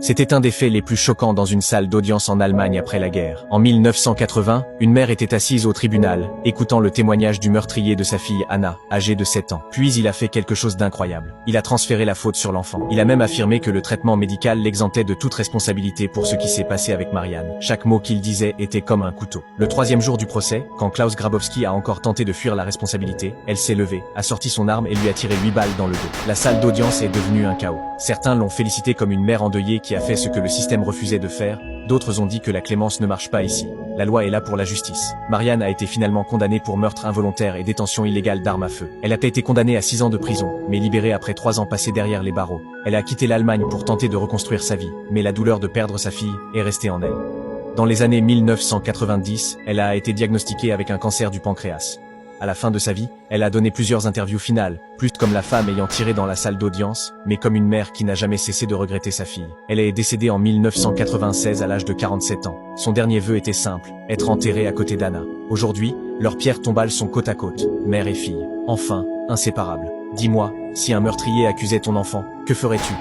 C'était un des faits les plus choquants dans une salle d'audience en Allemagne après la guerre. En 1980, une mère était assise au tribunal, écoutant le témoignage du meurtrier de sa fille Anna, âgée de 7 ans. Puis il a fait quelque chose d'incroyable. Il a transféré la faute sur l'enfant. Il a même affirmé que le traitement médical l'exemptait de toute responsabilité pour ce qui s'est passé avec Marianne. Chaque mot qu'il disait était comme un couteau. Le troisième jour du procès, quand Klaus Grabowski a encore tenté de fuir la responsabilité, elle s'est levée, a sorti son arme et lui a tiré 8 balles dans le dos. La salle d'audience est devenue un chaos. Certains l'ont félicité comme une mère endeuillée qui a fait ce que le système refusait de faire, d'autres ont dit que la clémence ne marche pas ici. La loi est là pour la justice. Marianne a été finalement condamnée pour meurtre involontaire et détention illégale d'armes à feu. Elle a été condamnée à 6 ans de prison, mais libérée après 3 ans passés derrière les barreaux. Elle a quitté l'Allemagne pour tenter de reconstruire sa vie, mais la douleur de perdre sa fille est restée en elle. Dans les années 1990, elle a été diagnostiquée avec un cancer du pancréas. À la fin de sa vie, elle a donné plusieurs interviews finales, plus comme la femme ayant tiré dans la salle d'audience, mais comme une mère qui n'a jamais cessé de regretter sa fille. Elle est décédée en 1996 à l'âge de 47 ans. Son dernier vœu était simple, être enterrée à côté d'Anna. Aujourd'hui, leurs pierres tombales sont côte à côte, mère et fille. Enfin, inséparables. Dis-moi, si un meurtrier accusait ton enfant, que ferais-tu ?